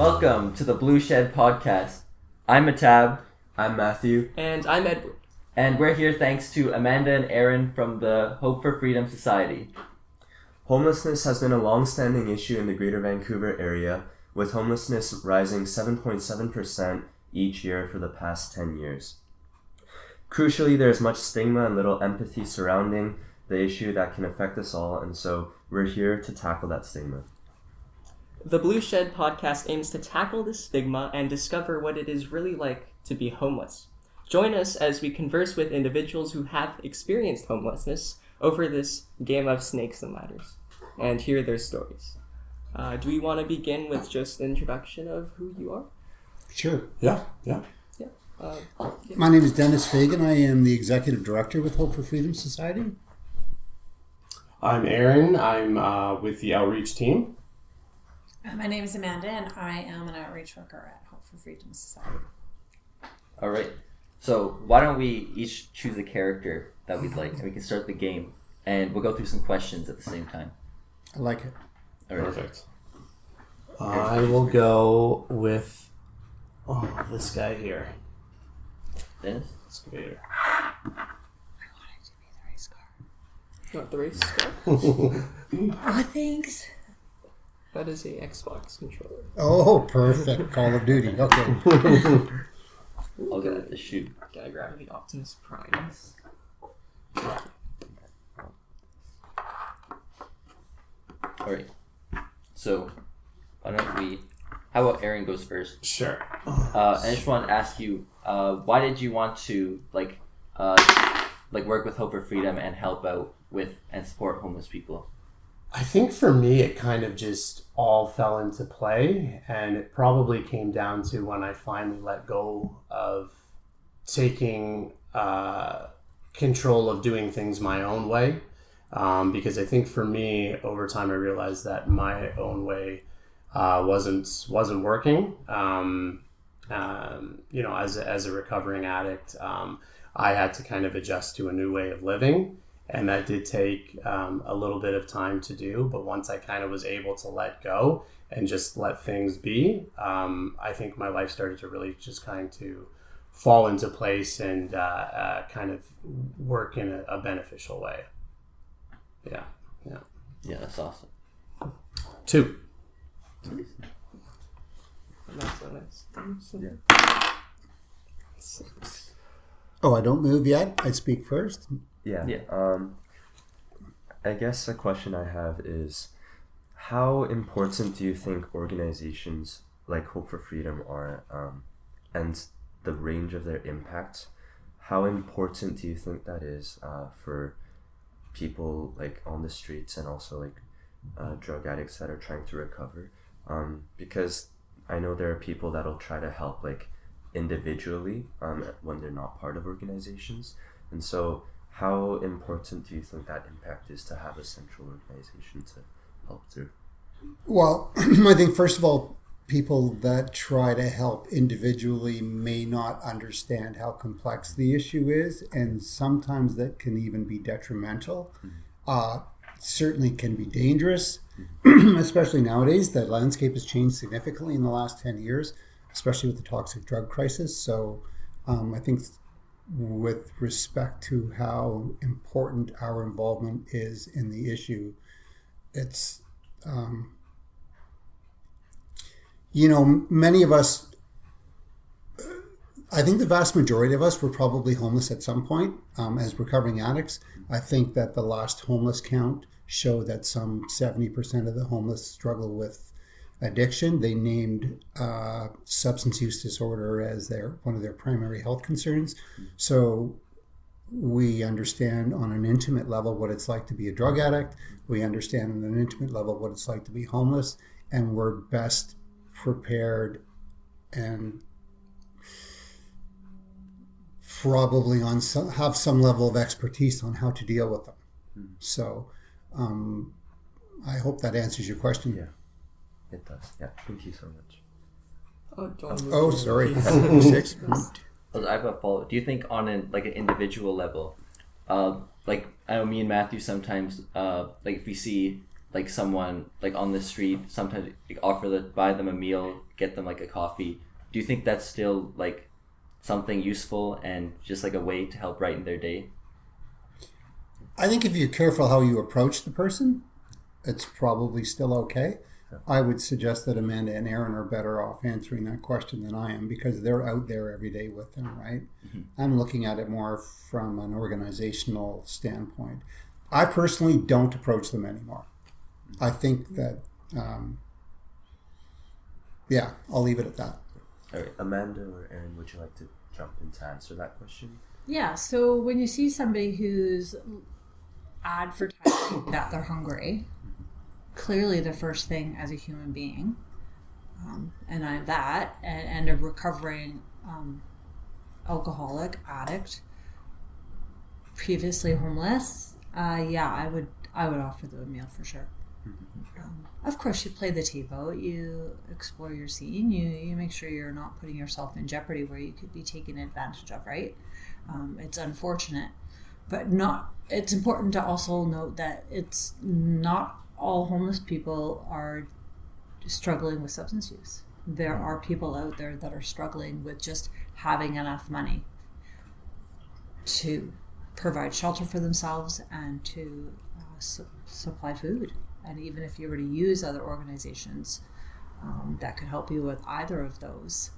Welcome to the Blue Shed Podcast. I'm Matab. I'm Matthew. And I'm Edward. And we're here thanks to Amanda and Aaron from the Hope for Freedom Society. Homelessness has been a long-standing issue in the Greater Vancouver area, with homelessness rising 7.7% each year for the past 10 years. Crucially, there is much stigma and little empathy surrounding the issue that can affect us all, and so we're here to tackle that stigma. The Blue Shed Podcast aims to tackle this stigma and discover what it is really like to be homeless. Join us as we converse with individuals who have experienced homelessness over this game of snakes and ladders, and hear their stories. Do we want to begin with just an introduction of who you are? Sure. Yeah. My name is Dennis Fagan. I am the Executive Director with Hope for Freedom Society. I'm Aaron. I'm with the outreach team. My name is Amanda, and I am an outreach worker at Hope for Freedom Society. All right. So why don't we each choose a character that we'd like, and we can start the game, and we'll go through some questions at the same time. I like it. All right. Perfect. I will go with this guy here. Dennis? Excavator. I want it to be the race car. Not the race car. Oh, thanks. That is a Xbox controller. Oh, perfect. Call of Duty. Okay. I'll go with the shoot. Gotta grab the Optimus Primes. All right. So why don't we? How about Aaron goes first? Sure. I just want to ask you, why did you want to work with Hope for Freedom and help out with and support homeless people? I think for me, it kind of just all fell into play, and it probably came down to when I finally let go of taking control of doing things my own way. Because I think for me, over time, I realized that my own way wasn't working. As a recovering addict, I had to kind of adjust to a new way of living. And that did take a little bit of time to do. But once I kind of was able to let go and just let things be, I think my life started to really just kind of fall into place and kind of work in a beneficial way. Yeah, that's awesome. 2. That's so nice. Yeah. 6. Oh, I don't move yet. I speak first. Yeah. Yeah. I guess a question I have is, how important do you think organizations like Hope for Freedom are, and the range of their impact? How important do you think that is for people like on the streets and also like drug addicts that are trying to recover? Because I know there are people that'll try to help like individually when they're not part of organizations, and so how important do you think that impact is to have a central organization to help through? Well, I think first of all, people that try to help individually may not understand how complex the issue is, and sometimes that can even be detrimental. Certainly can be dangerous, especially nowadays. The landscape has changed significantly in the last 10 years, especially with the toxic drug crisis. So I think with respect to how important our involvement is in the issue, it's, many of us, I think the vast majority of us were probably homeless at some point as recovering addicts. I think that the last homeless count showed that some 70% of the homeless struggle with addiction. They named substance use disorder as one of their primary health concerns. So we understand on an intimate level what it's like to be a drug addict. We understand on an intimate level what it's like to be homeless, and we're best prepared and probably have some level of expertise on how to deal with them. So I hope that answers your question. Yeah, it does. Yeah, thank you so much. Sorry. 6. I have a follow-up. Do you think on an individual level, I know me and Matthew sometimes, if we see like someone like on the street, sometimes like, buy them a meal, get them like a coffee. Do you think that's still like something useful and just like a way to help brighten their day? I think if you're careful how you approach the person, it's probably still okay. I would suggest that Amanda and Aaron are better off answering that question than I am, because they're out there every day with them, right? Mm-hmm. I'm looking at it more from an organizational standpoint. I personally don't approach them anymore. I think that, I'll leave it at that. All right, Amanda or Aaron, would you like to jump in to answer that question? Yeah, so when you see somebody who's advertising that they're hungry, clearly the first thing as a human being, and I'm that, and a recovering alcoholic, addict, previously homeless, I would offer them a meal for sure. Of course, you play the tape out, you explore your scene, you make sure you're not putting yourself in jeopardy where you could be taken advantage of, right? It's unfortunate, but it's important to also note that it's not all homeless people are struggling with substance use. There are people out there that are struggling with just having enough money to provide shelter for themselves and to supply food. And even if you were to use other organizations that could help you with either of those,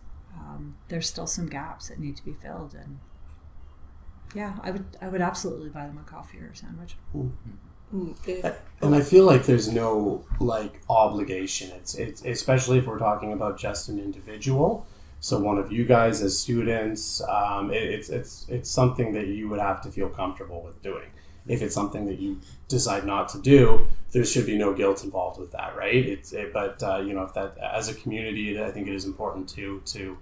there's still some gaps that need to be filled. And yeah, I would absolutely buy them a coffee or a sandwich. And I feel like there's no like obligation. It's especially if we're talking about just an individual. So one of you guys as students, it's something that you would have to feel comfortable with doing. If it's something that you decide not to do, there should be no guilt involved with that, right? But if that as a community, I think it is important to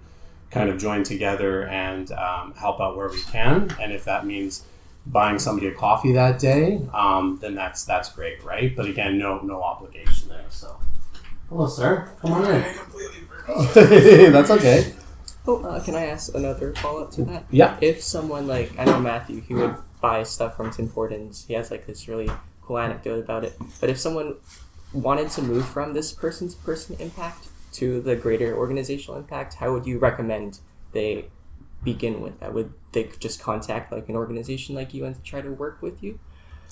kind of join together and help out where we can. And if that means buying somebody a coffee that day, then that's great, right? But again, no obligation there. So, hello, sir. Come on in. That's okay. Oh, can I ask another follow-up to that? Yeah. If someone I know Matthew, he would buy stuff from Tim Hortons. He has this really cool anecdote about it. But if someone wanted to move from this person-to-person impact to the greater organizational impact, how would you recommend they begin with that? Would they just contact an organization like you and to try to work with you?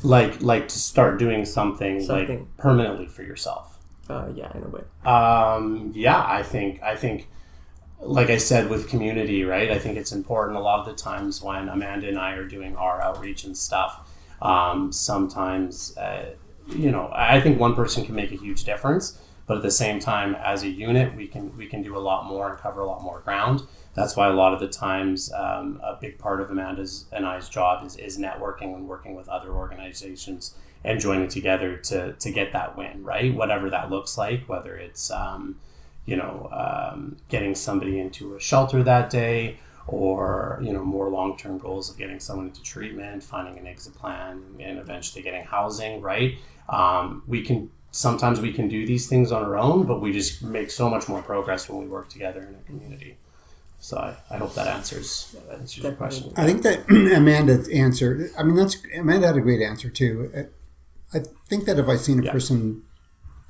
Like to start doing something like permanently for yourself. Yeah, in a way. I think like I said with community, right? I think it's important a lot of the times when Amanda and I are doing our outreach and stuff. Sometimes I think one person can make a huge difference, but at the same time, as a unit, we can do a lot more and cover a lot more ground. That's why a lot of the times a big part of Amanda's and I's job is networking and working with other organizations and joining together to get that win, right? Whatever that looks like, whether it's getting somebody into a shelter that day, or more long-term goals of getting someone into treatment, finding an exit plan, and eventually getting housing, right? Sometimes we can do these things on our own, but we just make so much more progress when we work together in a community. So I hope that answers your question. I think that Amanda's answer, Amanda had a great answer too. I think that if I seen a person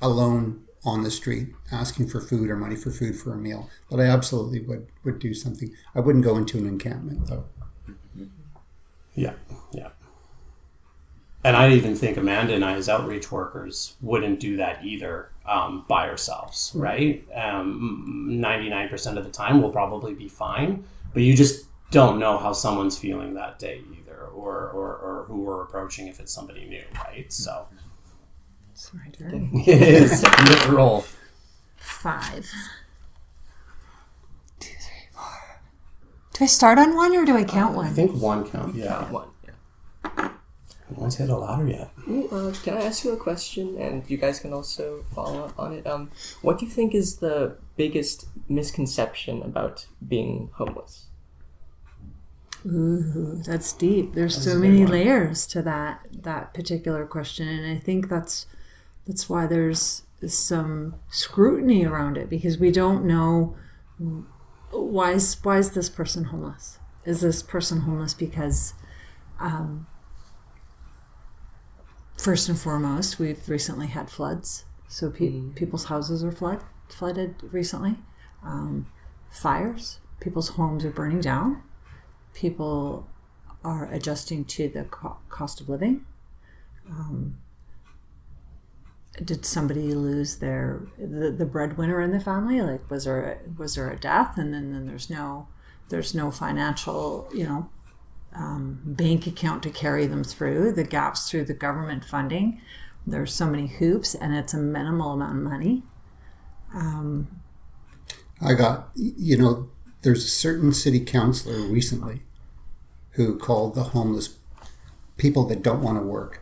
alone on the street asking for food or money for food for a meal, that I absolutely would do something. I wouldn't go into an encampment though. Yeah. And I even think Amanda and I as outreach workers wouldn't do that either by ourselves, right? 99% of the time we'll probably be fine, but you just don't know how someone's feeling that day either, or who we're approaching if it's somebody new, right? So it's my turn. It is. You get the roll. 5. 2, 3, 4. Do I start on one or do I count one? I think one count. Yeah. Count one. Yeah. No one's hit a ladder yet. Can I ask you a question? And you guys can also follow up on it. What do you think is the biggest misconception about being homeless? Ooh, that's deep. There's so many layers to that particular question, and I think that's why there's some scrutiny around it, because we don't know why is this person homeless? Is this person homeless because first and foremost, we've recently had floods. So people's houses are flooded recently. Fires. People's homes are burning down. People are adjusting to the cost of living. Did somebody lose the breadwinner in the family? Like, was there a death, and then there's no financial, bank account to carry them through the gaps through the government funding. There's so many hoops, and it's a minimal amount of money. There's a certain city councillor recently who called the homeless people that don't want to work,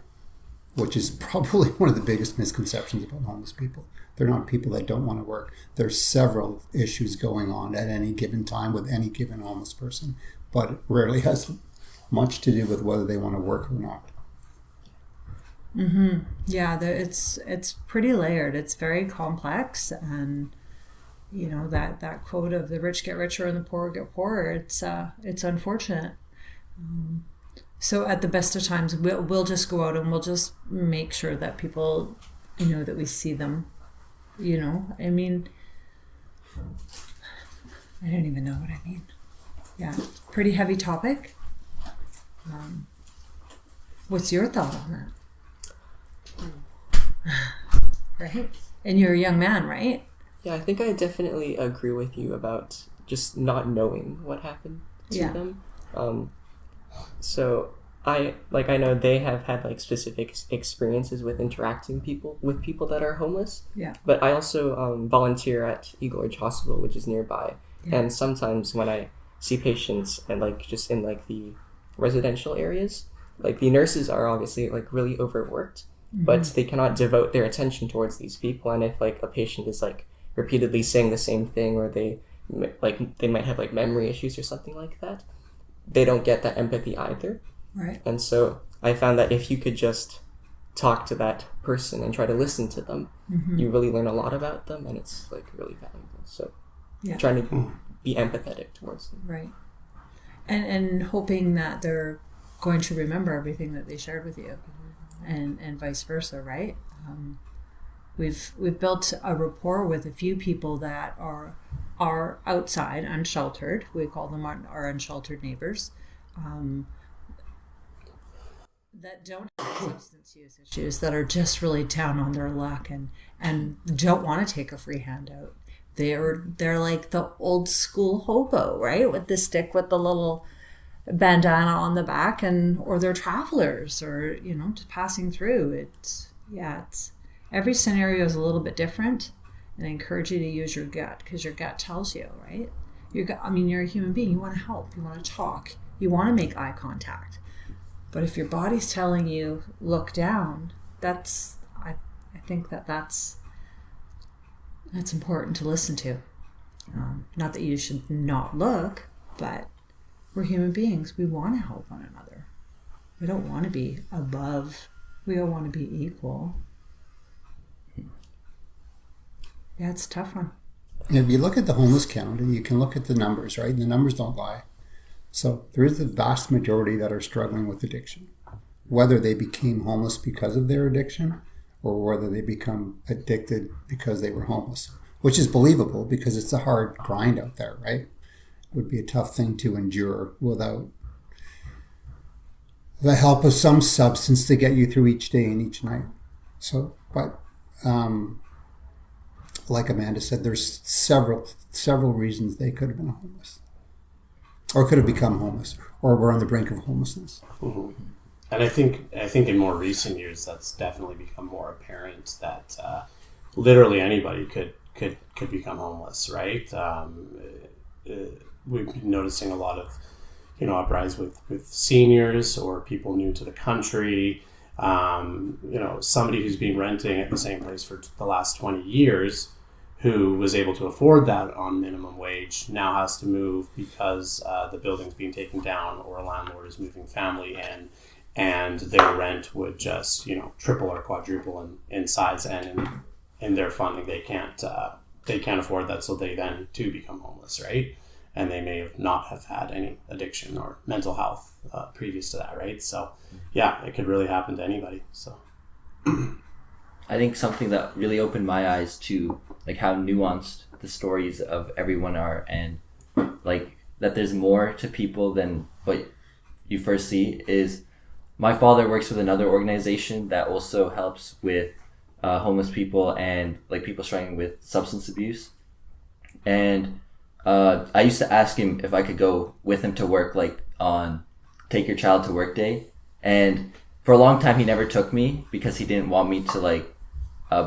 which is probably one of the biggest misconceptions about homeless people. They're not people that don't want to work. There's several issues going on at any given time with any given homeless person, but it rarely has much to do with whether they want to work or not. Mm-hmm. Yeah, it's pretty layered. It's very complex, and that quote of the rich get richer and the poor get poorer. It's unfortunate. So at the best of times, we'll just go out and we'll just make sure that people, that we see them. I mean, I don't even know what I mean. Yeah, pretty heavy topic. What's your thought on that? Right? And you're a young man, right? Yeah, I think I definitely agree with you about just not knowing what happened to them. So I know they have had like specific experiences with interacting with people that are homeless. Yeah. But I also volunteer at Eagle Ridge Hospital, which is nearby. Yeah. And sometimes when I see patients and like just in like the residential areas, like the nurses are obviously like really overworked, but they cannot devote their attention towards these people. And if like a patient is like repeatedly saying the same thing, or they might have like memory issues or something like that, they don't get that empathy either. Right. And so I found that if you could just talk to that person and try to listen to them, you really learn a lot about them, and it's like really valuable. So trying to be empathetic towards them. Right. And hoping that they're going to remember everything that they shared with you, and vice versa, right? We've built a rapport with a few people that are outside, unsheltered. We call them our unsheltered neighbors, that don't have substance use issues, that are just really down on their luck and don't want to take a free handout. They're like the old school hobo, right? With the stick with the little bandana on the back, or they're travelers, or just passing through. It's every scenario is a little bit different, and I encourage you to use your gut, because your gut tells you, right? Your gut, you're a human being. You want to help. You want to talk. You want to make eye contact. But if your body's telling you look down, I think that's important to listen to. Not that you should not look, but we're human beings. We want to help one another. We don't want to be above. We all want to be equal. Yeah, it's a tough one. If you look at the homeless count, and you can look at the numbers, right? And the numbers don't lie. So there is the vast majority that are struggling with addiction, whether they became homeless because of their addiction or whether they become addicted because they were homeless, which is believable because it's a hard grind out there, right? It would be a tough thing to endure without the help of some substance to get you through each day and each night. So, but like Amanda said, there's several reasons they could have been homeless, or could have become homeless, or were on the brink of homelessness. Mm-hmm. And I think in more recent years, that's definitely become more apparent that literally anybody could become homeless, right? We've been noticing a lot of uprise with seniors or people new to the country. Somebody who's been renting at the same place for the last 20 years, who was able to afford that on minimum wage, now has to move because the building's being taken down, or a landlord is moving family in, and their rent would just triple or quadruple in size, and in their funding they can't afford that, so they then too become homeless, right? And they may not have had any addiction or mental health previous to that, right? So yeah, it could really happen to anybody. So I think something that really opened my eyes to like how nuanced the stories of everyone are, and like that there's more to people than what you first see is my father works with another organization that also helps with homeless people and like people struggling with substance abuse. And I used to ask him if I could go with him to work, like on Take Your Child to Work Day. And for a long time, he never took me because he didn't want me to like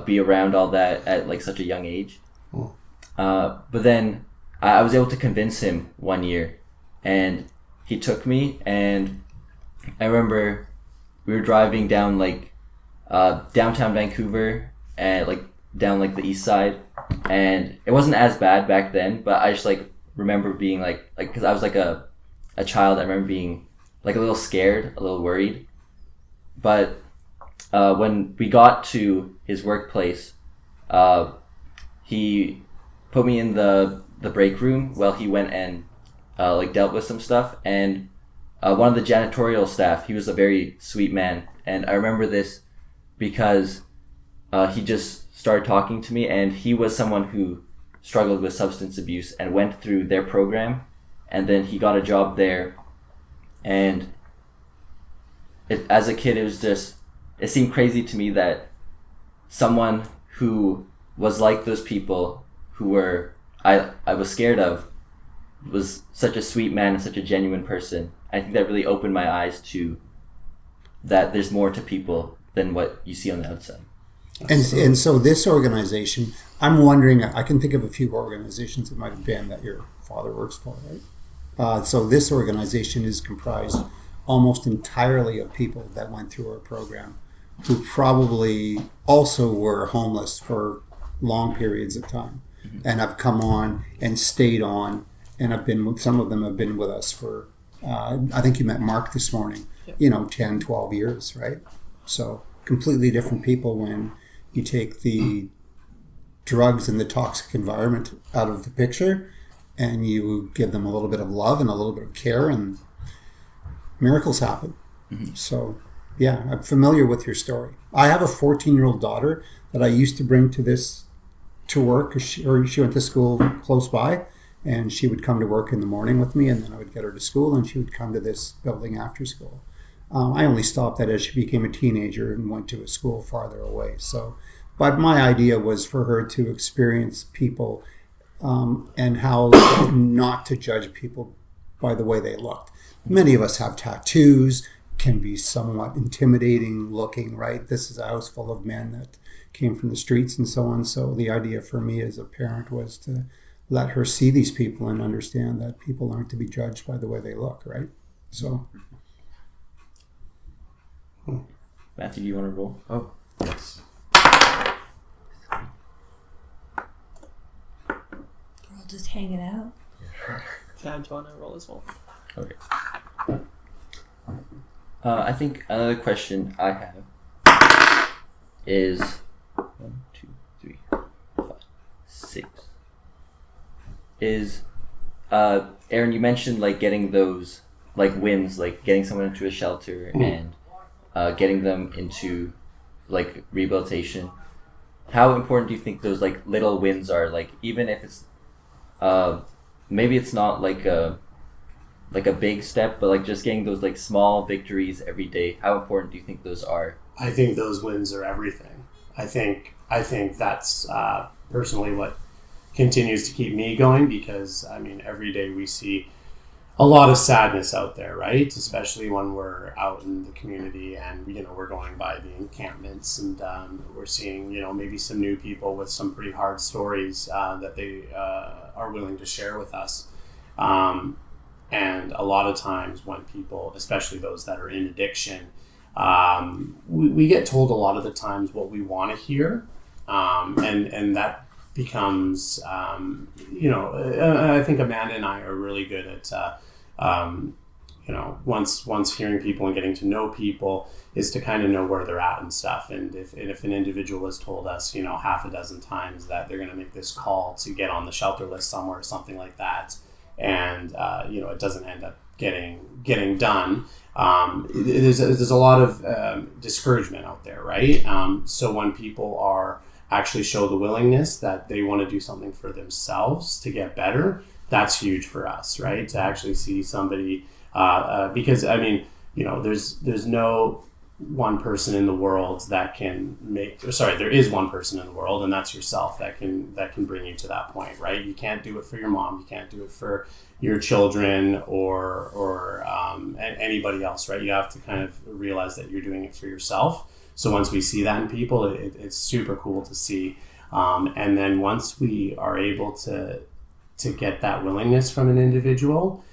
be around all that at like such a young age. But then I was able to convince him one year, and he took me. And I remember we were driving down like downtown Vancouver and like down like the east side, and it wasn't as bad back then, but I just like remember being like because I was like a child, I remember being like a little scared, a little worried. But when we got to his workplace, he put me in the break room while he went and like dealt with some stuff. And one of the janitorial staff, he was a very sweet man, and I remember this because he just started talking to me, and he was someone who struggled with substance abuse and went through their program, and then he got a job there. And as a kid, it seemed crazy to me that someone who was like those people who were I was scared of was such a sweet man and such a genuine person. I think that really opened my eyes to that there's more to people than what you see on the outside. And so this organization, I'm wondering, I can think of a few organizations it might have been that your father works for, right? So this organization is comprised almost entirely of people that went through our program who probably also were homeless for long periods of time and have come on and stayed on, and have been with, some of them have been with us for, I think you met Mark this morning, 10, 12 years, right? So completely different people when you take the drugs and the toxic environment out of the picture and you give them a little bit of love and a little bit of care, and miracles happen. So yeah, I'm familiar with your story. I have a 14-year-old daughter that I used to bring to work, because she went to school close by, and she would come to work in the morning with me, and then I would get her to school, and she would come to this building after school. I only stopped that as she became a teenager and went to a school farther away. So, but my idea was for her to experience people and how not to judge people by the way they looked. Many of us have tattoos, can be somewhat intimidating looking, right? This is a house full of men that came from the streets and so on. So the idea for me as a parent was to let her see these people and understand that people aren't to be judged by the way they look, right? So... Matthew, do you want to roll? Oh, yes. We're all just hanging out. Chad, do you want to roll as well? Okay. I think another question I have is 1, 2, 3, 4, 5, 6. Is Aaron, you mentioned like getting those like wins, like getting someone into a shelter and getting them into like rehabilitation. How important do you think those like little wins are? Like even if it's maybe it's not like a big step, but like just getting those like small victories every day. How important do you think those are? I think those wins are everything. I think that's personally what continues to keep me going, because I mean every day we see a lot of sadness out there, right? Especially when we're out in the community and, we're going by the encampments and we're seeing, maybe some new people with some pretty hard stories that they are willing to share with us. And a lot of times when people, especially those that are in addiction, we get told a lot of the times what we want to hear. And that becomes, I think Amanda and I are really good at, once hearing people and getting to know people is to kind of know where they're at and stuff. And if an individual has told us, half a dozen times that they're going to make this call to get on the shelter list somewhere or something like that, and, it doesn't end up getting done. There's a lot of discouragement out there, right? So when people are actually show the willingness that they want to do something for themselves to get better, that's huge for us, right? To actually see somebody, because I mean, there's no one person in the world that can there is one person in the world, and that's yourself, that can bring you to that point, right? You can't do it for your mom, you can't do it for your children or anybody else, right? You have to kind of realize that you're doing it for yourself. So once we see that in people, it's super cool to see. And then once we are able to get that willingness from an individual,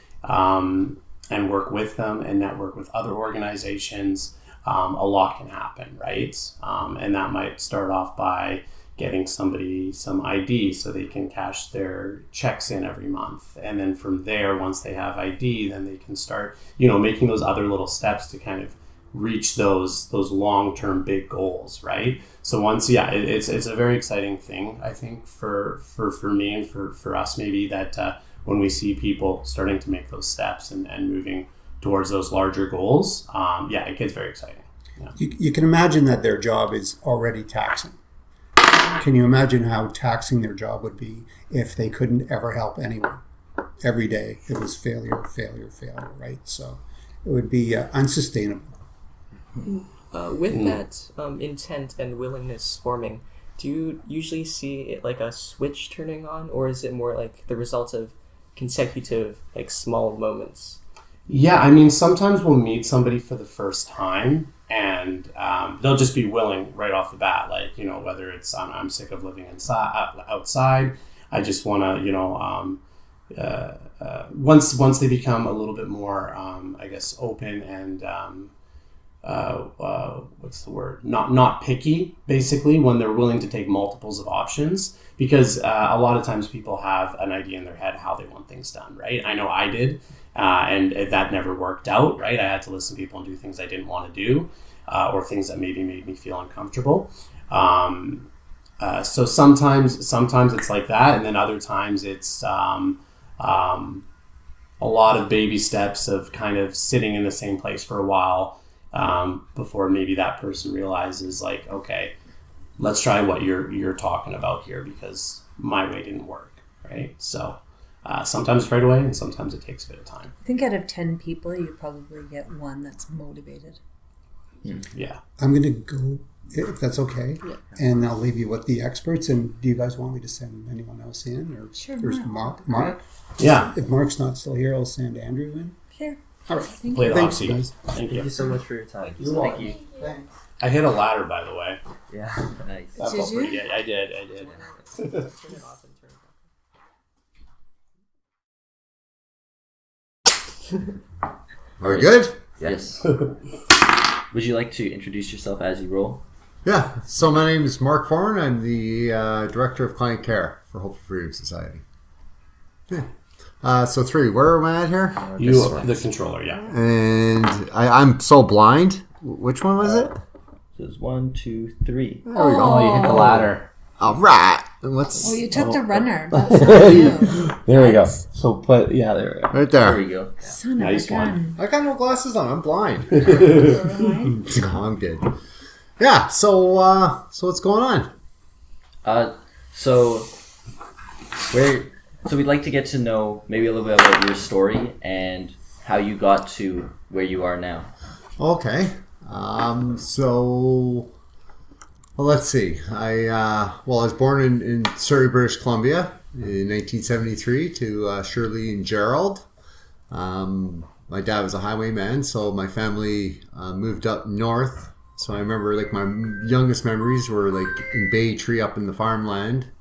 and work with them and network with other organizations, a lot can happen, right? And that might start off by getting somebody some ID so they can cash their checks in every month. And then from there, once they have ID, then they can start, making those other little steps to kind of reach those long-term big goals, right? So once, it's a very exciting thing, I think, for me and for us, maybe, that when we see people starting to make those steps and moving towards those larger goals, it gets very exciting. Yeah. You can imagine that their job is already taxing. Can you imagine how taxing their job would be if they couldn't ever help anyone? Every day it was failure, right? So it would be unsustainable. With that intent and willingness forming, do you usually see it like a switch turning on, or is it more like the result of consecutive, like, small moments? Yeah, I mean, sometimes we'll meet somebody for the first time and they'll just be willing right off the bat, like, whether it's I'm sick of living outside, I just want to, once they become a little bit more, I guess, open and what's the word? Not picky, basically, when they're willing to take multiples of options, because a lot of times people have an idea in their head how they want things done, right? I know I did, and that never worked out, right? I had to listen to people and do things I didn't want to do, or things that maybe made me feel uncomfortable. So sometimes it's like that, and then other times it's a lot of baby steps of kind of sitting in the same place for a while, before maybe that person realizes, like, okay, let's try what you're talking about here, because my way didn't work, right? So sometimes right away, and sometimes it takes a bit of time. I think out of 10 people, you probably get one that's motivated. Yeah. I'm going to go, if that's okay, and I'll leave you with the experts. And do you guys want me to send anyone else in? Or Sure, there's Mark. Mark? Yeah. If Mark's not still here, I'll send Andrew in. Sure. All right. Play the hot Thanks, seat. guys. Thank Thank you. you so much for your time. Thank you. Thanks. I hit a ladder, by the way. Yeah. Nice. That Did felt pretty you? good. I did. Turn it off and turn it back. Are we good? Yes. Would you like to introduce yourself as you roll? Yeah. So my name is Mark Foreman. I'm the Director of Client Care for Hope for Freedom Society. Yeah. So 3, where am I at here? You, the controller, yeah. And I'm so blind. Which one was it? So it's 1, 2, 3. There we go. Oh, you hit the ladder. All right. Let's Oh, you took the runner. That's not you. There we go. So there we go. right There we there. go. Son Nice of a one. gun. I got no glasses on. I'm blind. Right? No, I'm good. Yeah. So what's going on? So we'd like to get to know maybe a little bit about your story and how you got to where you are now. Okay. Well, let's see. I was born in Surrey, British Columbia in 1973 to Shirley and Gerald. My dad was a highwayman, so my family moved up north. So I remember, like, my youngest memories were, like, in Bay Tree up in the farmland.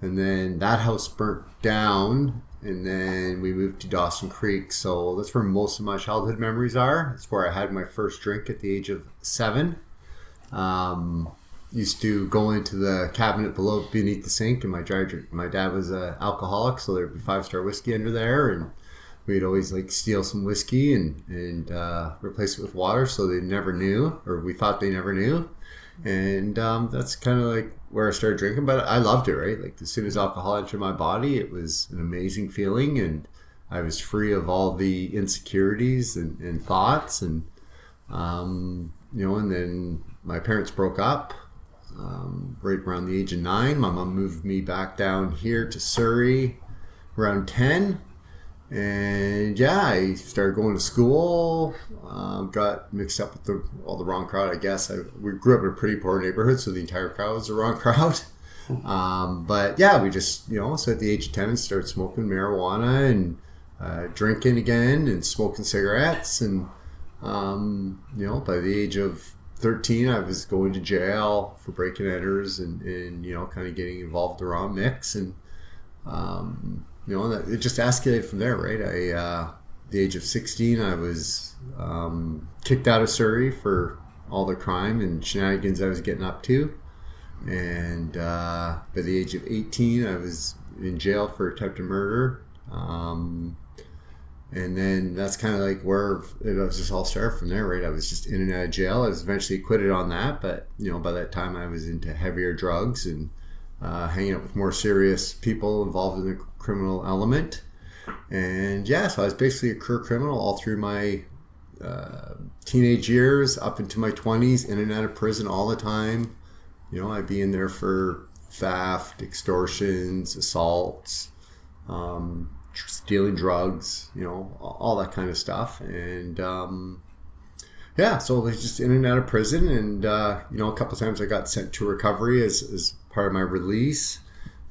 And then that house burnt down, and then we moved to Dawson Creek. So that's where most of my childhood memories are. That's where I had my first drink at the age of 7. Used to go into the cabinet beneath the sink, and my dad was an alcoholic, so there'd be 5-star whiskey under there, and we'd always, like, steal some whiskey and replace it with water, so they never knew, or we thought they never knew. And that's kind of like where I started drinking, but I loved it, right? Like, as soon as alcohol entered my body, it was an amazing feeling, and I was free of all the insecurities and thoughts, and and then my parents broke up right around the age of 9. My mom moved me back down here to Surrey around 10. And I started going to school, got mixed up with the wrong crowd, I guess. We grew up in a pretty poor neighborhood, so the entire crowd was the wrong crowd. We just, so at the age of 10, I started smoking marijuana and drinking again and smoking cigarettes. And, by the age of 13, I was going to jail for breaking and enters and kind of getting involved around mix. And, it just escalated from there, right? The age of 16, I was kicked out of Surrey for all the crime and shenanigans I was getting up to. And by the age of 18, I was in jail for attempted murder. And then that's kind of like where it was just all started from there, right? I was just in and out of jail. I was eventually acquitted on that, but by that time I was into heavier drugs and hanging out with more serious people involved in the criminal element. And so I was basically a career criminal all through my teenage years up into my 20s, in and out of prison all the time. I'd be in there for theft, extortions, assaults, stealing drugs, all that kind of stuff. And so I was just in and out of prison. And a couple of times I got sent to recovery as part of my release.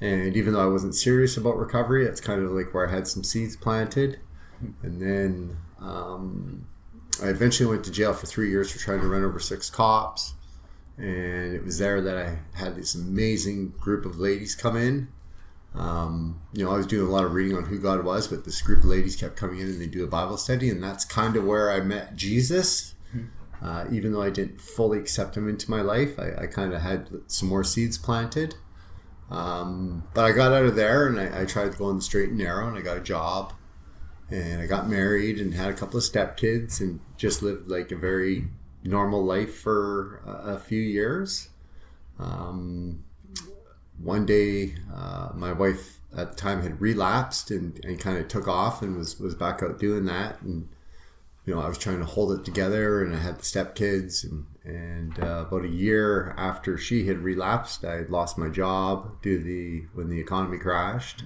And even though I wasn't serious about recovery, it's kind of like where I had some seeds planted. And then I eventually went to jail for 3 years for trying to run over 6 cops. And it was there that I had this amazing group of ladies come in. I was doing a lot of reading on who God was, but this group of ladies kept coming in and they do a Bible study. And that's kind of where I met Jesus. Even though I didn't fully accept him into my life, I kind of had some more seeds planted. But I got out of there and I tried to go on the straight and narrow, and I got a job and I got married and had a couple of stepkids and just lived like a very normal life for a few years. One day, my wife at the time had relapsed and kind of took off and was back out doing that. And, I was trying to hold it together, and I had the stepkids. And about a year after she had relapsed, I had lost my job when the economy crashed.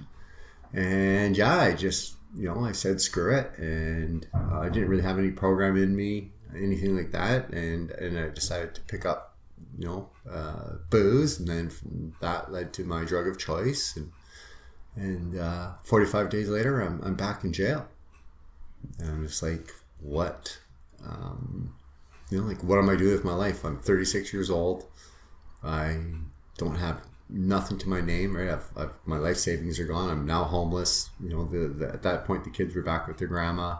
And I just, I said, screw it. And I didn't really have any program in me, anything like that. And I decided to pick up, booze. And then from that led to my drug of choice. And 45 days later, I'm back in jail. And I'm just like, what? What am I doing with my life? I'm 36 years old. I don't have nothing to my name, right? My life savings are gone. I'm now homeless. At that point, the kids were back with their grandma.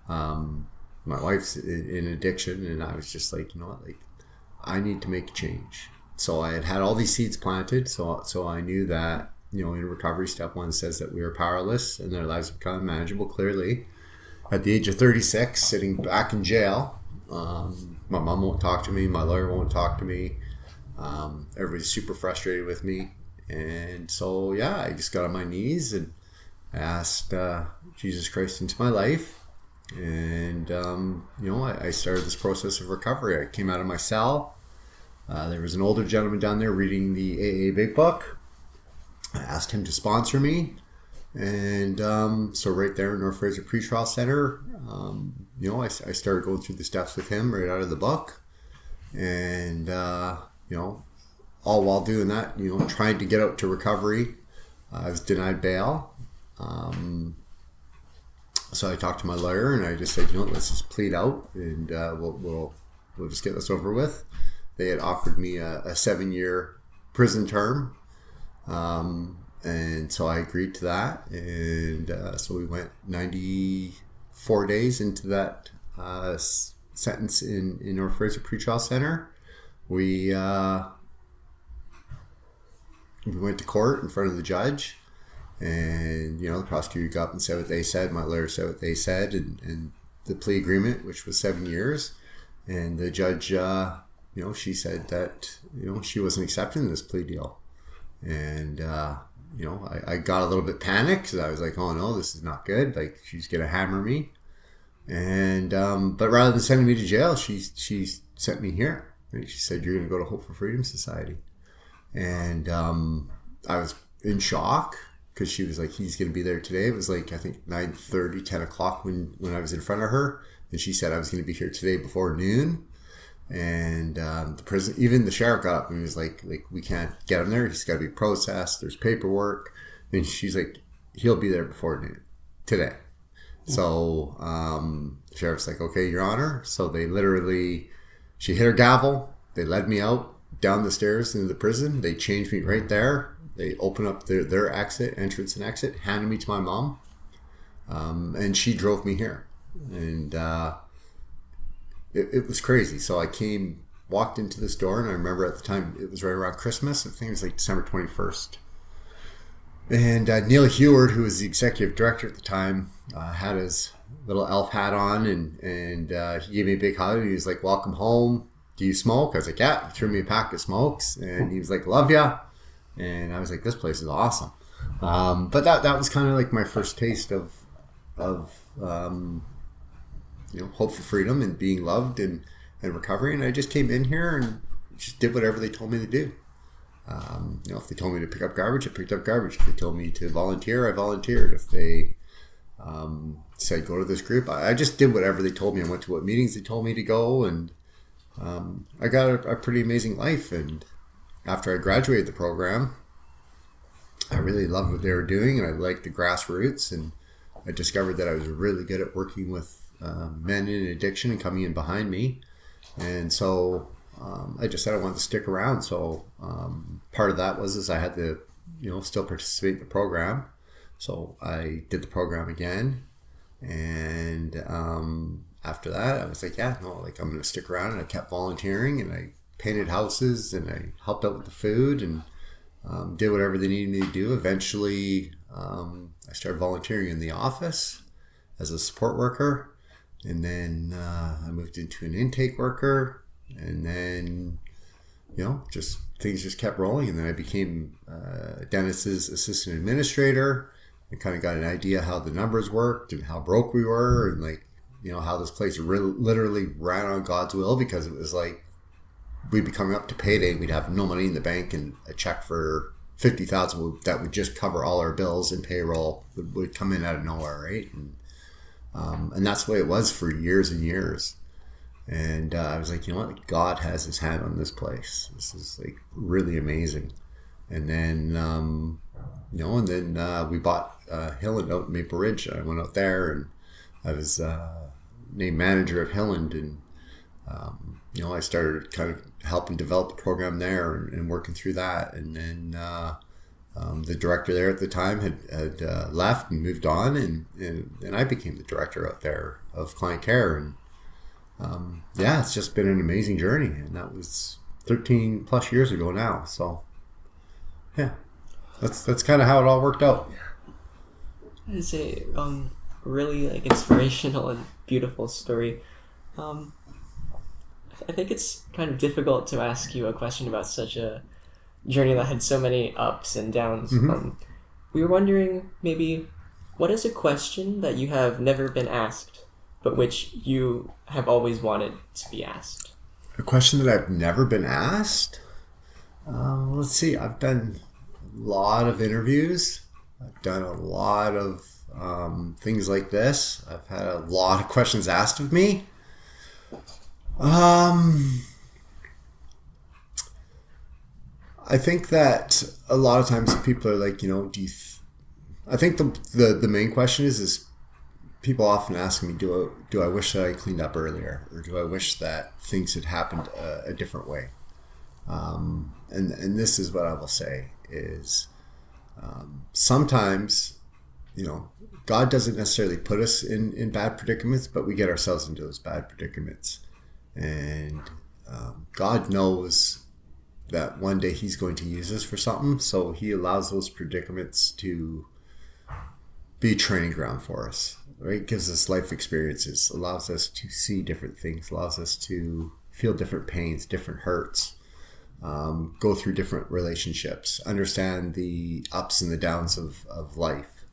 My wife's in addiction, and I was just like, I need to make a change. So I had all these seeds planted. So I knew that, in recovery, step 1 says that we are powerless and their lives become manageable. Clearly, at the age of 36, sitting back in jail, my mom won't talk to me. My lawyer won't talk to me. Everybody's super frustrated with me. And so, I just got on my knees and asked Jesus Christ into my life. And, I started this process of recovery. I came out of my cell. There was an older gentleman down there reading the AA Big Book. I asked him to sponsor me. And so right there in North Fraser Pretrial Center, I started going through the steps with him right out of the book. And, all while doing that, trying to get out to recovery, I was denied bail. So I talked to my lawyer and I just said, let's just plead out and we'll just get this over with. They had offered me a 7-year prison term. And so I agreed to that. And so we went 94 days into that sentence in North Fraser Pretrial Center. We went to court in front of the judge. And, the prosecutor got up and said what they said. My lawyer said what they said. And the plea agreement, which was 7 years. And the judge, she said that, she wasn't accepting this plea deal. And, I got a little bit panicked because I was like, oh no, this is not good. Like, she's going to hammer me. And, but rather than sending me to jail, she sent me here. Right? She said, you're going to go to Hope for Freedom Society. And I was in shock because she was like, he's going to be there today. It was like, I think 9:30, 10 o'clock when I was in front of her. And she said I was going to be here today before noon. And the prison, even the sheriff got up and he was like, we can't get him there. He's got to be processed. There's paperwork. And she's like, he'll be there before noon today. So the sheriff's like, okay, Your Honor. So they literally, she hit her gavel. They led me out down the stairs into the prison. They changed me right there. They opened up their entrance and exit, handed me to my mom. And she drove me here. And it was crazy. So I walked into this door, and I remember at the time, it was right around Christmas. I think it was like December 21st. And Neil Heward, who was the executive director at the time, had his little elf hat on, and he gave me a big hug. And he was like, welcome home. Do you smoke? I was like, yeah. He threw me a pack of smokes, and he was like, love ya. And I was like, this place is awesome. But that was kind of like my first taste of hope for freedom and being loved and recovery. And I just came in here and just did whatever they told me to do. If they told me to pick up garbage, I picked up garbage. If they told me to volunteer, I volunteered. If they said go to this group, I just did whatever they told me. I went to what meetings they told me to go, and I got a pretty amazing life. And after I graduated the program, I really loved what they were doing, and I liked the grassroots, and I discovered that I was really good at working with men in addiction and coming in behind me. And so I just said I wanted to stick around. So part of that was I had to, still participate in the program. So I did the program again. And after that, I was like, I'm going to stick around. And I kept volunteering, and I painted houses, and I helped out with the food, and did whatever they needed me to do. Eventually, I started volunteering in the office as a support worker. And then I moved into an intake worker. And then, just things just kept rolling. And then I became Dennis's assistant administrator. I kind of got an idea how the numbers worked and how broke we were, and how this place literally ran on God's will, because it was like we'd be coming up to payday and we'd have no money in the bank, and a check for $50,000 that would just cover all our bills and payroll would come in out of nowhere, right? And that's the way it was for years and years. And I was like, what? God has his hand on this place. This is like really amazing. And then, we bought Hilland out in Maple Ridge. I went out there, and I was named manager of Hilland. And, I started kind of helping develop the program there and working through that. And then the director there at the time had left and moved on. And I became the director out there of client care. And it's just been an amazing journey, and that was 13 plus years ago now. So that's kind of how it all worked out. It's a really inspirational and beautiful story. I think it's kind of difficult to ask you a question about such a journey that had so many ups and downs. Mm-hmm. We were wondering, maybe, what is a question that you have never been asked, but which you have always wanted to be asked? A question that I've never been asked? Let's see. I've done a lot of interviews. I've done a lot of things like this. I've had a lot of questions asked of me. I think that a lot of times people are like, I think the main question is people often ask me, do I wish that I cleaned up earlier, or do I wish that things had happened a different way? And this is what I will say is sometimes, God doesn't necessarily put us in bad predicaments, but we get ourselves into those bad predicaments. And God knows that one day he's going to use us for something, so he allows those predicaments to be a training ground for us, right? Gives us life experiences, allows us to see different things, allows us to feel different pains, different hurts. go through different relationships, understand the ups and the downs of life.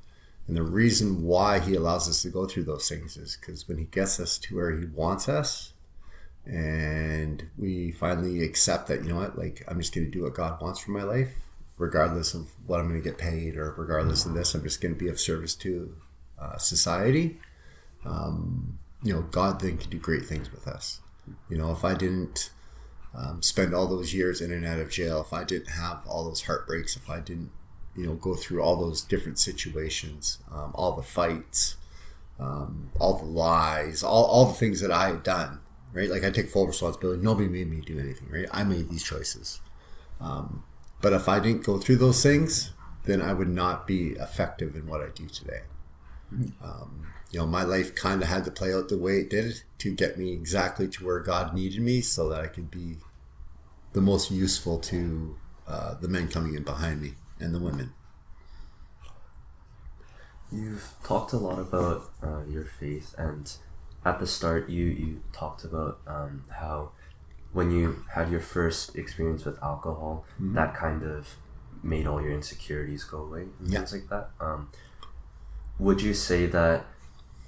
And the reason why he allows us to go through those things is because when he gets us to where he wants us, and we finally accept that, you know what, like, I'm just going to do what God wants for my life, regardless of what I'm going to get paid, or regardless of this, I'm just going to be of service to society. God then can do great things with us. If I didn't spend all those years in and out of jail, if I didn't have all those heartbreaks, if I didn't, go through all those different situations, all the fights, all the lies, all the things that I had done, right? Like, I take full responsibility. Nobody made me do anything, right? I made these choices. But if I didn't go through those things, then I would not be effective in what I do today. My life kind of had to play out the way it did to get me exactly to where God needed me, so that I could be the most useful to the men coming in behind me and the women. You've talked a lot about your faith, and at the start you talked about how when you had your first experience with alcohol, that kind of made all your insecurities go away and things like that. Would you say that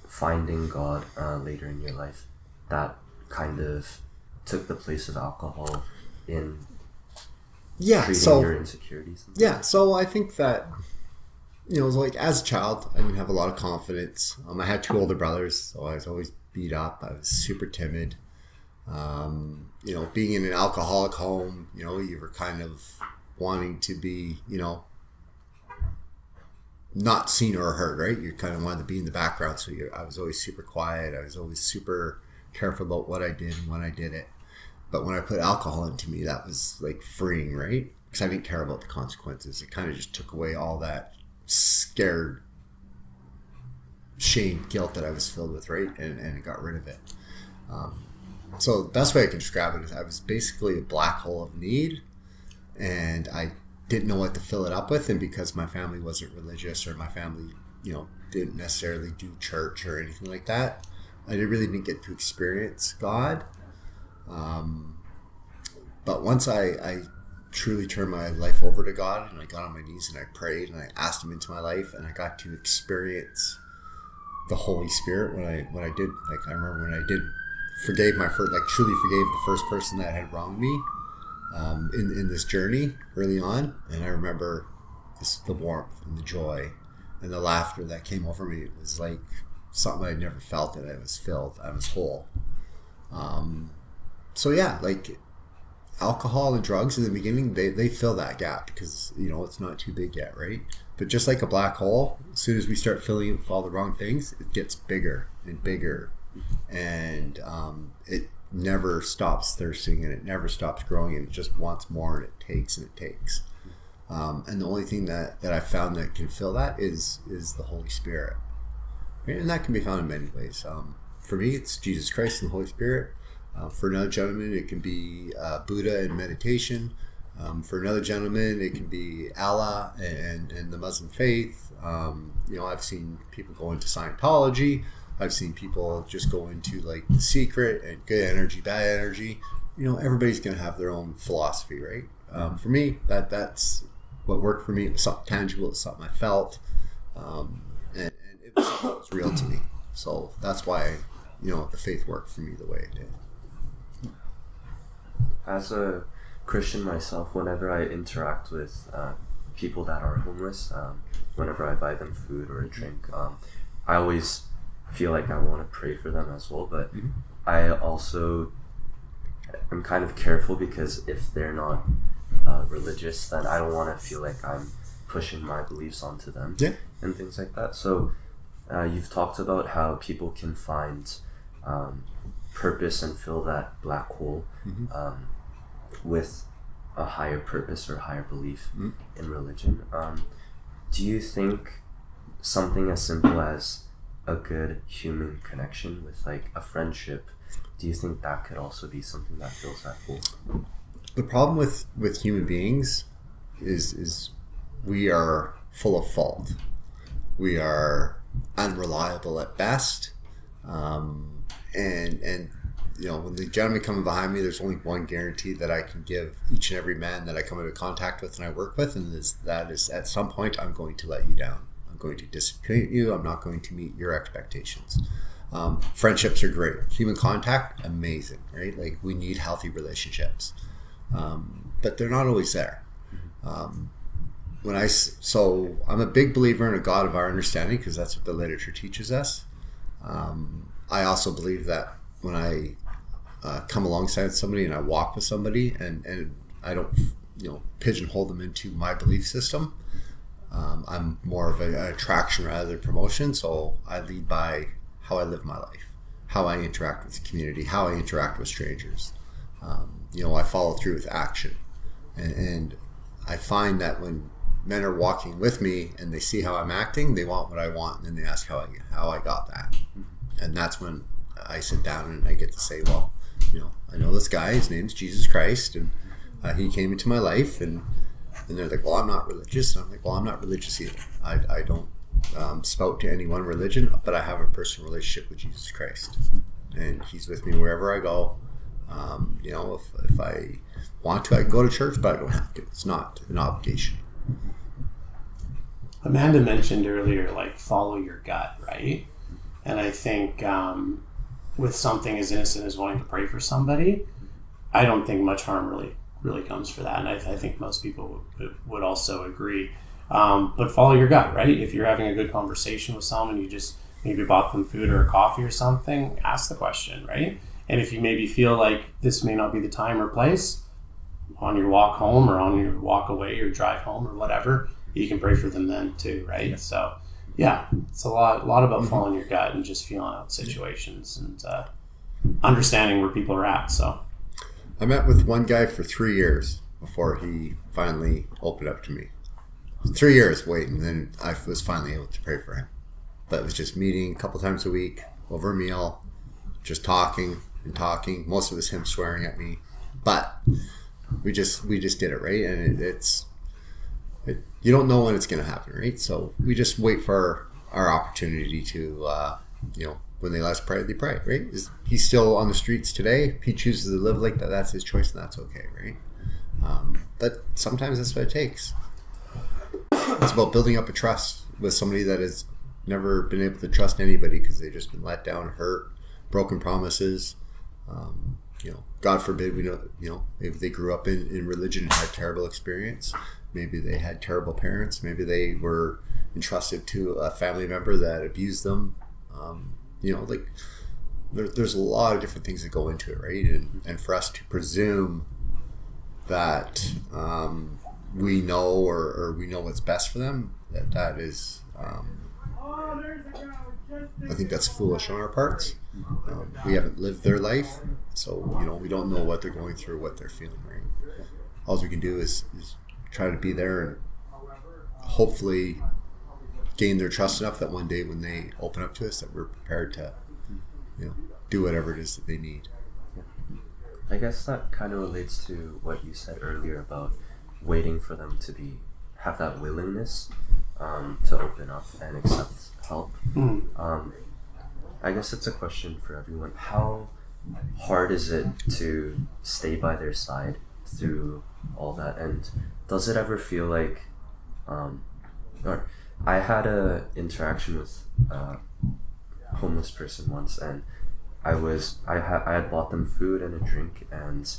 finding God later in your life, that kind of took the place of alcohol in treating your insecurities? So I think that, like, as a child, I didn't have a lot of confidence. I had two older brothers, so I was always beat up. I was super timid. Being in an alcoholic home, you were kind of wanting to be, not seen or heard, right? You kind of wanted to be in the background, so I was always super quiet. I was always super careful about what I did and when I did it. But when I put alcohol into me, that was like freeing, right? Because I didn't care about the consequences. It kind of just took away all that scared, shame, guilt that I was filled with, right? And it got rid of it. So the best way I can describe it is I was basically a black hole of need, and I didn't know what to fill it up with. And because my family wasn't religious, or my family, didn't necessarily do church or anything like that, I really didn't get to experience God. But once I truly turned my life over to God, and I got on my knees and I prayed and I asked him into my life, and I got to experience the Holy Spirit when I did, like, I remember when I did truly forgave the first person that had wronged me in this journey early on. And I remember the warmth and the joy and the laughter that came over me. It was like something I'd never felt, and I was filled. I was whole. So yeah, like, alcohol and drugs in the beginning, they fill that gap because, it's not too big yet, right? But just like a black hole, as soon as we start filling it with all the wrong things, it gets bigger and bigger. And it never stops thirsting, and it never stops growing, and it just wants more, and it takes and it takes. And the only thing that I found that can fill that is the Holy Spirit. And that can be found in many ways. For me, it's Jesus Christ and the Holy Spirit. For another gentleman, it can be Buddha and meditation. For another gentleman, it can be Allah and the Muslim faith. I've seen people go into Scientology. I've seen people just go into, like, The Secret and good energy, bad energy. Everybody's going to have their own philosophy, right? For me, that's what worked for me. It was something tangible. It was something I felt. And it was something that was real to me. So that's why, the faith worked for me the way it did. As a Christian myself, whenever I interact with people that are homeless, whenever I buy them food or a drink, I always feel like I want to pray for them as well. But I also am kind of careful, because if they're not religious, then I don't want to feel like I'm pushing my beliefs onto them and things like that. So you've talked about how people can find purpose and fill that black hole with a higher purpose or higher belief in religion. Do you think something as simple as a good human connection with, like, a friendship, do you think that could also be something that fills that hole? The problem with human beings is we are full of fault. We are unreliable at best, and when the gentleman coming behind me, there's only one guarantee that I can give each and every man that I come into contact with and I work with, and that is at some point I'm going to let you down. I'm going to disappoint you. I'm not going to meet your expectations. Friendships are great. Human contact, amazing, right? Like, we need healthy relationships, but they're not always there. So I'm a big believer in a God of our understanding, because that's what the literature teaches us. I also believe that when I come alongside somebody and I walk with somebody and I don't pigeonhole them into my belief system, I'm more of an attraction rather than promotion. So I lead by how I live my life, how I interact with the community, how I interact with strangers. I follow through with action, and I find that when men are walking with me and they see how I'm acting, they want what I want, and then they ask how I got that. And that's when I sit down and I get to say, well, I know this guy, his name's Jesus Christ, and he came into my life, and they're like, well, I'm not religious. And I'm like, well, I'm not religious either. I don't spout to any one religion, but I have a personal relationship with Jesus Christ, and he's with me wherever I go. If I want to, I can go to church, but I don't have to. It's not an obligation. Amanda mentioned earlier, like, follow your gut, right? And I think with something as innocent as wanting to pray for somebody, I don't think much harm really comes for that. And I think most people would also agree. But follow your gut, right? If you're having a good conversation with someone, you just maybe bought them food or a coffee or something, ask the question, right? And if you maybe feel like this may not be the time or place, on your walk home or on your walk away or drive home or whatever, you can pray for them then too, right? Yeah. So yeah, it's a lot about following your gut and just feeling out situations and understanding where people are at. So I met with one guy for 3 years before he finally opened up to me. 3 years waiting, then I was finally able to pray for him. But it was just meeting a couple times a week over a meal, just talking and talking. Most of it was him swearing at me, but we just did it, right? And you don't know when it's going to happen, right? So we just wait for our opportunity to, when they let us pray, they pray, right? He's still on the streets today. If he chooses to live like that, that's his choice, and that's okay, right? But sometimes that's what it takes. It's about building up a trust with somebody that has never been able to trust anybody because they've just been let down, hurt, broken promises. God forbid, maybe they grew up in religion and had terrible experience. Maybe they had terrible parents. Maybe they were entrusted to a family member that abused them. There's a lot of different things that go into it, right? And for us to presume that we know or we know what's best for them, that is, I think that's foolish on our parts. We haven't lived their life, so we don't know what they're going through, what they're feeling, right? All we can do is try to be there and hopefully gain their trust enough that one day when they open up to us, that we're prepared to do whatever it is that they need. I guess that kind of relates to what you said earlier about waiting for them to have that willingness to open up and accept help. I guess it's a question for everyone. How hard is it to stay by their side through all that? And does it ever feel like I had a interaction with a homeless person once, and I had bought them food and a drink, and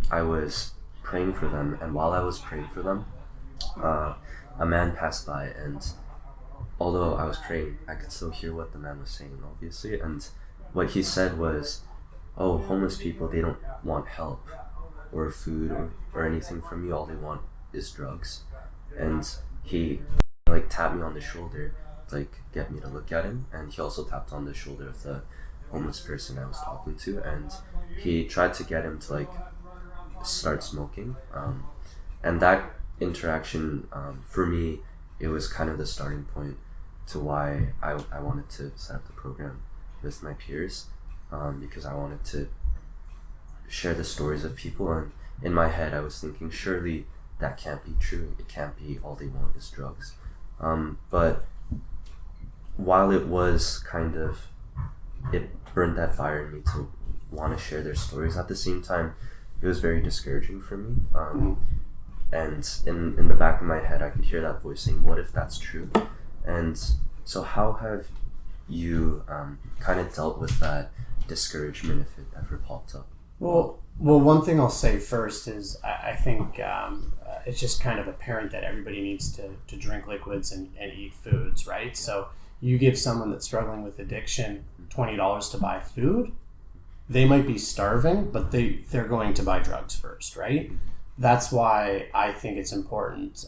I was praying for them, and while I was praying for them, a man passed by, and although I was praying, I could still hear what the man was saying, obviously, and what he said was, oh, homeless people, they don't want help or food or anything from you, all they want is drugs. And he tapped me on the shoulder, get me to look at him, and he also tapped on the shoulder of the homeless person I was talking to, and he tried to get him to start smoking, and that interaction, for me, it was kind of the starting point to why I wanted to set up the program with my peers, because I wanted to share the stories of people, and in my head I was thinking, surely that can't be true. It can't be all they want is drugs. But while it was it burned that fire in me to want to share their stories. At the same time, it was very discouraging for me. And in the back of my head, I could hear that voice saying, what if that's true? And so how have you kind of dealt with that discouragement if it ever popped up? Well, one thing I'll say first is I think it's just kind of apparent that everybody needs to drink liquids and eat foods, right? So you give someone that's struggling with addiction $20 to buy food, they might be starving, but they're going to buy drugs first, right? That's why I think it's important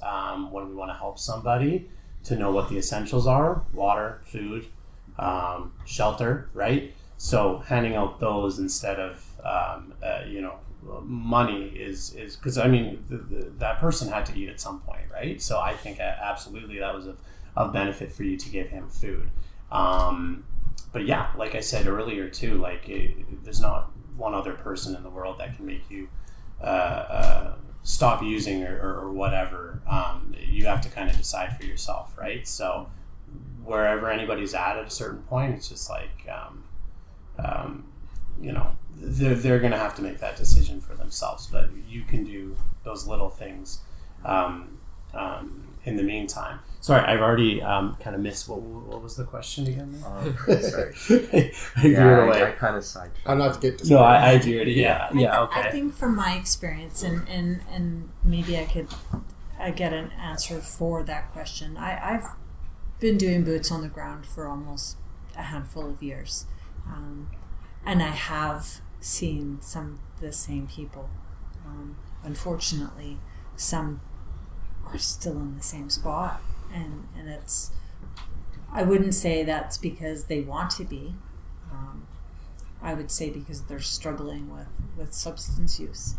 when we want to help somebody to know what the essentials are: water, food, shelter, right? So handing out those instead of money is because I mean that person had to eat at some point, right? So I think absolutely that was of benefit for you to give him food. But yeah, like I said earlier too, like there's not one other person in the world that can make you stop using or whatever. You have to kind of decide for yourself, right? So wherever anybody's at a certain point, it's just like they're going to have to make that decision for themselves. But you can do those little things in the meantime. Sorry, I've already kind of missed what was the question again? Sorry. I veered away. I kind of sidetracked. I'm not to get No, I veered. Yeah, okay. I think from my experience, and maybe I get an answer for that question. I've been doing boots on the ground for almost a handful of years, and I have seen some of the same people. Unfortunately, some are still in the same spot, and it's, I wouldn't say that's because they want to be. I would say because they're struggling with substance use.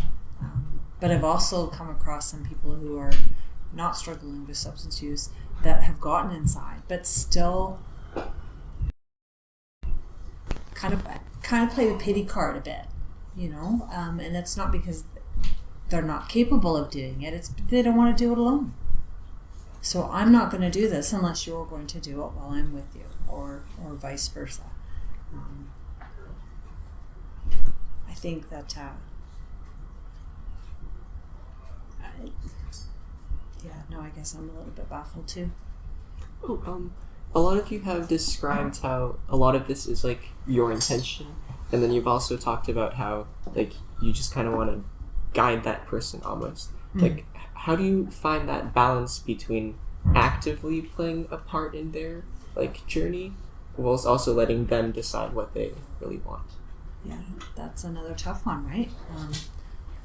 But I've also come across some people who are not struggling with substance use that have gotten inside, but still kind of play the pity card a bit, and it's not because they're not capable of doing it, it's they don't want to do it alone. So I'm not going to do this unless you're going to do it while I'm with you, or vice versa. I think that I guess I'm a little bit baffled too. A lot of you have described how a lot of this is like your intention, and then you've also talked about how like you just kind of want to guide that person almost. Like, how do you find that balance between actively playing a part in their like journey whilst also letting them decide what they really want? Yeah, that's another tough one, right?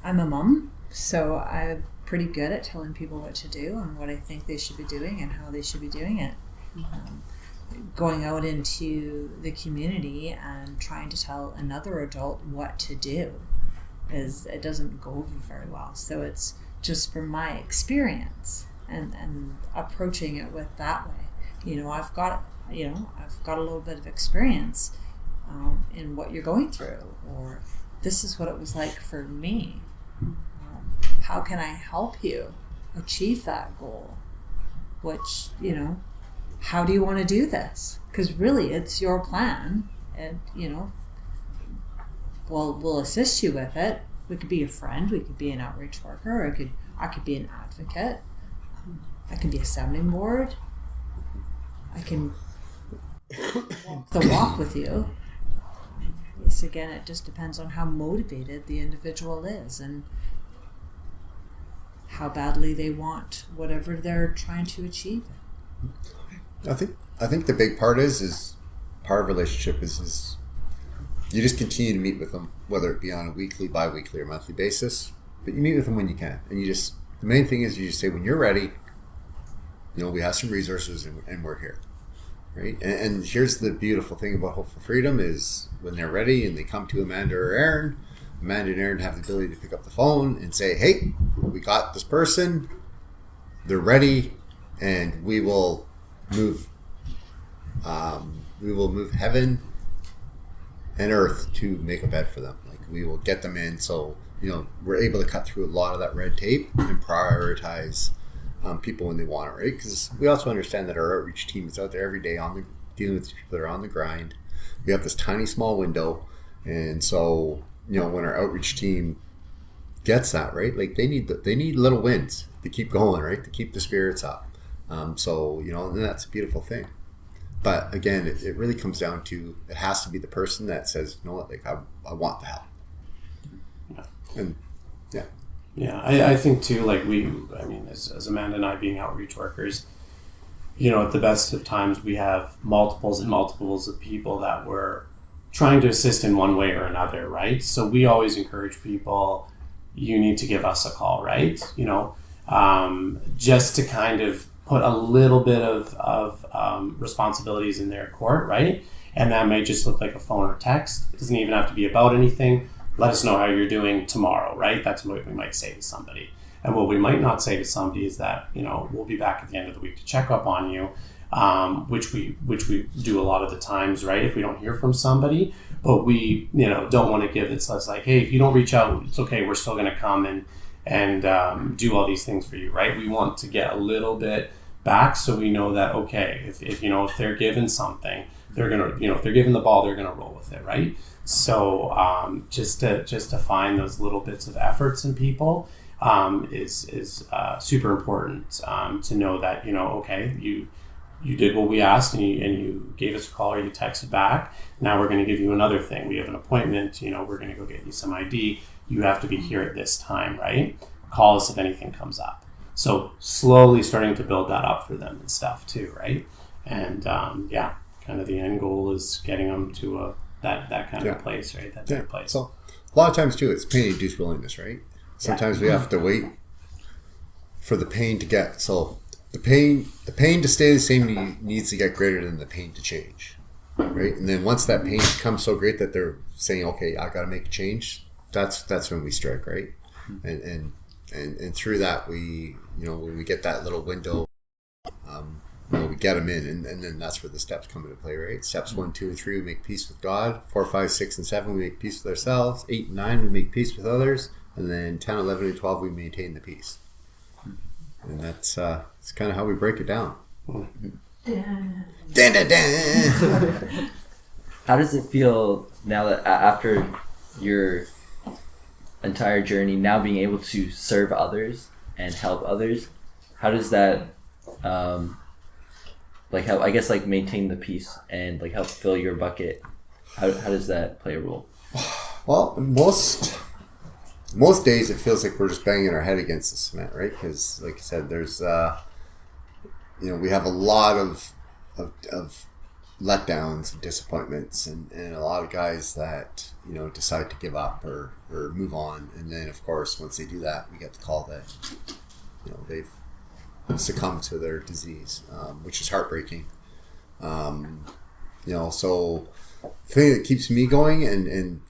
I'm a mom, so I'm pretty good at telling people what to do and what I think they should be doing and how they should be doing it. Going out into the community and trying to tell another adult what to do it doesn't go over very well. So it's just from my experience and approaching it with that way. I've got a little bit of experience in what you're going through, or this is what it was like for me. How can I help you achieve that goal? Which, how do you want to do this? Because really it's your plan, and we'll assist you with it. We could be a friend, we could be an outreach worker, I could be an advocate, I can be a sounding board, I can walk the walk with you. Yes, again, it just depends on how motivated the individual is and how badly they want whatever they're trying to achieve. I think the big part is part of relationship is you just continue to meet with them, whether it be on a weekly, bi-weekly, or monthly basis. But you meet with them when you can, and the main thing is you just say when you're ready. We have some resources and we're here, right? And here's the beautiful thing about Hope for Freedom is when they're ready and they come to Amanda or Aaron. Amanda and Aaron have the ability to pick up the phone and say, "Hey, we got this person. They're ready, and we will move. We will move heaven and earth to make a bed for them. Like we will get them in. So we're able to cut through a lot of that red tape and prioritize people when they want it, right? Because we also understand that our outreach team is out there every day dealing with these people that are on the grind. We have this tiny small window, And so, when our outreach team gets that, right, like they need little wins to keep going, right, to keep the spirits up. So, and that's a beautiful thing. But again, it really comes down to, it has to be the person that says, you know what, like I want the help. Yeah. And yeah. Yeah, I think too, like as Amanda and I being outreach workers, at the best of times we have multiples and multiples of people that we're trying to assist in one way or another, right? So we always encourage people, you need to give us a call, right? Just to kind of put a little bit of responsibilities in their court, right? And that may just look like a phone or text. It doesn't even have to be about anything. Let us know how you're doing tomorrow, right? That's what we might say to somebody. And what we might not say to somebody is that, we'll be back at the end of the week to check up on you, which we do a lot of the times, right? If we don't hear from somebody, but we, don't want to give it. So it's like, hey, if you don't reach out, it's okay. We're still going to come and do all these things for you, right? We want to get a little bit back so we know that, okay, if they're given something, they're going to, if they're given the ball, they're going to roll with it, right? So just to find those little bits of efforts in people is super important to know that, okay, you did what we asked and you gave us a call or you texted back. Now we're going to give you another thing. We have an appointment, we're going to go get you some ID. You have to be here at this time, right? Call us if anything comes up. So slowly starting to build that up for them and stuff too, right? And kind of the end goal is getting them to that kind of place, right? That type place. So a lot of times too, it's pain-induced willingness, right? Sometimes we have to wait for the pain to get, so the pain to stay the same needs to get greater than the pain to change, right? And then once that pain becomes so great that they're saying, okay, I got to make a change, that's when we strike, right? And through that we, when we get that little window, we get them in, and then that's where the steps come into play, right? Steps 1, 2, and 3, we make peace with God. 4, 5, 6, and 7, we make peace with ourselves. 8 and 9, we make peace with others. And then 10, 11, and 12, we maintain the peace. And that's it's kind of how we break it down. Dun, dun, dun. How does it feel now that after your entire journey, now being able to serve others and help others? How does that help, I guess, maintain the peace and help fill your bucket? How does that play a role? Well, most days it feels like we're just banging our head against the cement, right? Because, like I said, there's we have a lot of letdowns and disappointments, and a lot of guys that decide to give up or move on, and then of course once they do that, we get the call that they've succumb to their disease, which is heartbreaking. So the thing that keeps me going and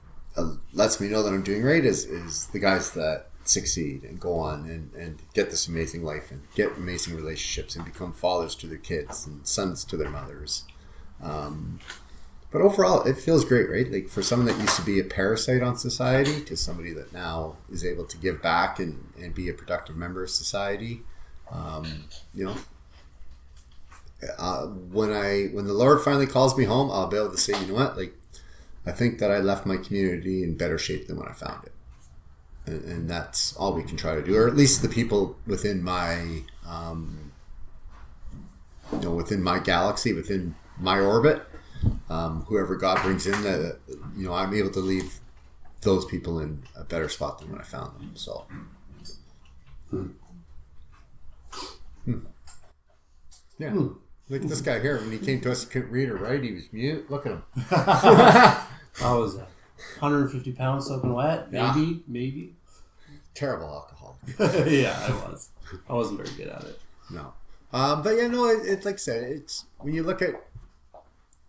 lets me know that I'm doing right is the guys that succeed and go on and get this amazing life and get amazing relationships and become fathers to their kids and sons to their mothers. But overall, it feels great, right? Like for someone that used to be a parasite on society to somebody that now is able to give back and be a productive member of society. When the Lord finally calls me home, I'll be able to say, you know what, I think that I left my community in better shape than when I found it, and that's all we can try to do, or at least the people within my within my galaxy, within my orbit, whoever God brings in, that I'm able to leave those people in a better spot than when I found them. So yeah. Look at this guy here. When he came to us, he couldn't read or write. He was mute. Look at him. I was 150 pounds soaking wet. Maybe. Terrible alcoholic. Yeah, I was. I wasn't very good at it. No. But yeah, no, it's like I said, it's when you look at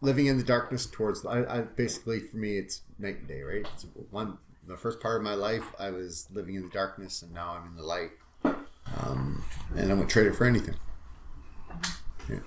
living in the darkness towards, I basically, for me, it's night and day, right? It's the first part of my life, I was living in the darkness, and now I'm in the light. And I wouldn't trade it for anything. Yeah.